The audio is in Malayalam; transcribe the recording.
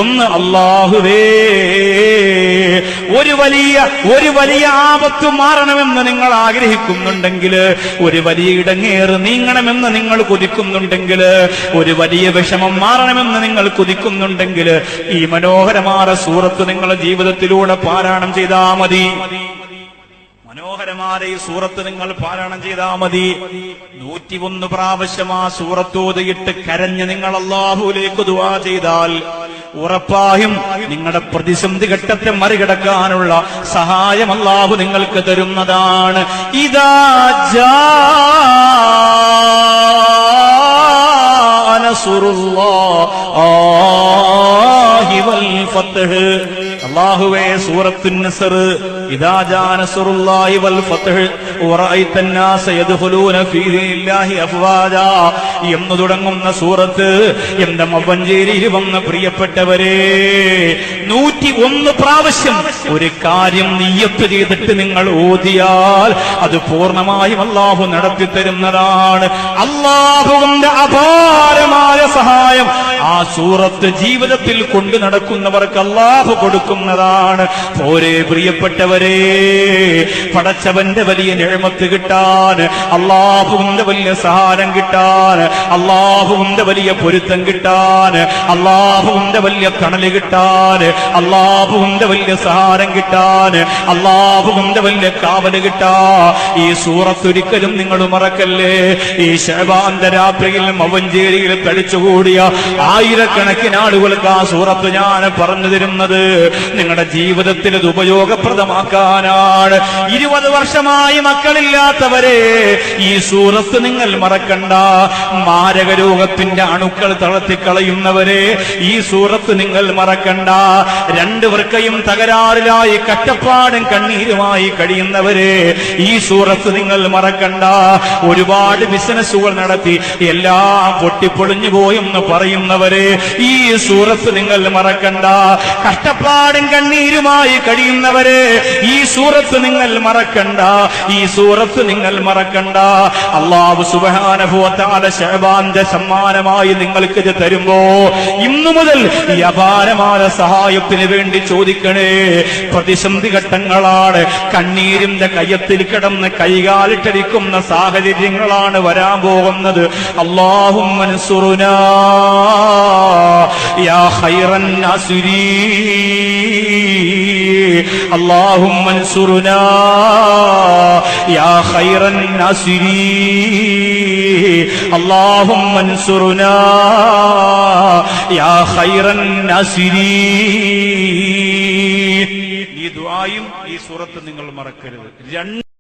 ഒന്ന് അല്ലാഹുവേ, ഒരു വലിയ ആപത്ത് മാറണമെന്ന് നിങ്ങൾ ആഗ്രഹിക്കുന്നുണ്ടെങ്കിൽ, ഒരു വലിയ ഇടങ്ങേറ് നീങ്ങണമെന്ന് നിങ്ങൾ കൊതിക്കുന്നുണ്ടെങ്കിൽ, ഒരു വലിയ വിഷമം മാറണമെന്ന് നിങ്ങൾ കൊതിക്കുന്നുണ്ടെങ്കിൽ, ഈ മനോഹരമായ സൂറത്ത് നിങ്ങളുടെ ജീവിതത്തിലൂടെ പാരായണം ചെയ്താൽ മതി. മനോഹരമായ ഈ സൂറത്ത് നിങ്ങൾ പാരായണം ചെയ്താൽ മതി. 101 പ്രാവശ്യം ആ സൂറത്ത് ഓതിയിട്ട് കരഞ്ഞ് നിങ്ങൾ അല്ലാഹുവിലേക്ക് ദുആ ചെയ്താൽ ഉറപ്പായും നിങ്ങളുടെ പ്രതിസന്ധി ഘട്ടത്തെ മറികടക്കാനുള്ള സഹായം അല്ലാഹു നിങ്ങൾക്ക് തരുന്നതാണ്. ഇദാ ജാഅ നസ്റുല്ലാഹി വൽ ഫത്ഹ്. അല്ലാഹുവേ, സൂറത്തുൻ നസ്ർ, ഇദാ ജാഅ നസ്റുല്ലാഹി വൽ ഫത്ഹ് വറഅയ്ത അന്നാസ യദ്ഖുലൂന ഫീ ദീനില്ലാഹി അഫ്വാജാ എന്ന് തുടങ്ങുന്ന സൂറത്ത് എന്റെ മവഞ്ചേരിയിൽ വന്ന പ്രിയപ്പെട്ടവരെ, 101 പ്രാവശ്യം ഒരു കാര്യം നിയ്യത്ത് ചെയ്തിട്ട് നിങ്ങൾ ഓതിയാൽ അത് പൂർണ്ണമായും അല്ലാഹു നടത്തി തരുന്നതാണ്. അല്ലാഹുവിന്റെ അപാരമായ സഹായം ആ സൂറത്ത് ജീവിതത്തിൽ കൊണ്ടു നടക്കുന്നവർക്ക് അല്ലാഹു കൊടുക്കുന്നതാണ്. പോരെ പ്രിയപ്പെട്ടവരെ, പടച്ചവന്റെ വലിയ നിഅമത്ത് കിട്ടാൻ, അല്ലാഹുവിന്റെ വലിയ സഹായം കിട്ടാൻ, അല്ലാഹുവിന്റെ വലിയ പൊരുത്തം കിട്ടാൻ, അല്ലാഹുവിന്റെ വലിയ തണല് കിട്ടാൻ, അല്ലാഹുവിന്റെ വലിയ സഹായം കിട്ടാൻ, അല്ലാഹുവിന്റെ വലിയ കാവല് കിട്ടാ ഈ സൂറത്ത് ഒരിക്കലും നിങ്ങൾ മറക്കല്ലേ. ഈ ശഅബാന്റെ രാത്രിയിൽ മവഞ്ചേരിയിൽ തടിച്ചുകൂടിയ ആയിരക്കണക്കിന് ആളുകൾക്ക് ആ സൂറത്ത് ഞാൻ പറഞ്ഞു തരുന്നത് നിങ്ങളുടെ ജീവിതത്തിൽ ഇത് ഉപയോഗപ്രദമാക്കാനാണ്. 20 വർഷമായി മക്കളില്ലാത്തവരെ ഈ സൂറത്ത് നിങ്ങൾ മറക്കണ്ട. മാരക രോഗത്തിന്റെ അണുക്കൾ തളർത്തിക്കളയുന്നവരെ ഈ സൂറത്ത് നിങ്ങൾ മറക്കണ്ട. 2 വൃക്കയും തകരാറിലായി കഷ്ടപ്പാടും കണ്ണീരുമായി കഴിയുന്നവരെ ഈ സൂറത്ത് നിങ്ങൾ മറക്കണ്ട. ഒരുപാട് ബിസിനസ്സുകൾ നടത്തി എല്ലാം പൊട്ടിപ്പൊളിഞ്ഞു പോയെന്ന് പറയുന്നവരെ ഈ സൂറത്ത് നിങ്ങൾ മറക്കണ്ട. കഷ്ടപ്പാടും കണ്ണീരുമായി കഴിയുന്നവരെ ഈ സൂറത്ത് നിങ്ങൾ മറക്കണ്ട. ഈ സൂറത്ത് നിങ്ങൾ മറക്കണ്ട. അല്ലാഹു സുബ്ഹാനഹു വ തആല ശഅബാന്റെ സമ്മാനമായി നിങ്ങൾക്ക് ഇത് തരുമ്പോ ഇന്നു മുതൽ ഈ അപാരമായ സഹായത്തിന് വേണ്ടി ചോദിക്കണേ. പ്രതിസന്ധി ഘട്ടങ്ങളാണ്, കണ്ണീരിന്റെ കയ്യത്തിൽ കിടന്ന് കൈകാലിട്ടടിക്കുന്ന സാഹചര്യങ്ങളാണ് വരാൻ പോകുന്നത്. അല്ലാഹുമ്മ അൻസുറുനാ യാ ഖൈറൻ നാസിരീൻ, അല്ലാഹുമ്മ അൻസുറുനാ യാ ഖൈറൻ നാസിരീൻ, അല്ലാഹുമ്മ അൻസുറുനാ യാ ഖൈറൻ നാസിരീൻ. ഈ ദുആയും ഈ സൂറത്ത് നിങ്ങൾ മറക്കരുത്.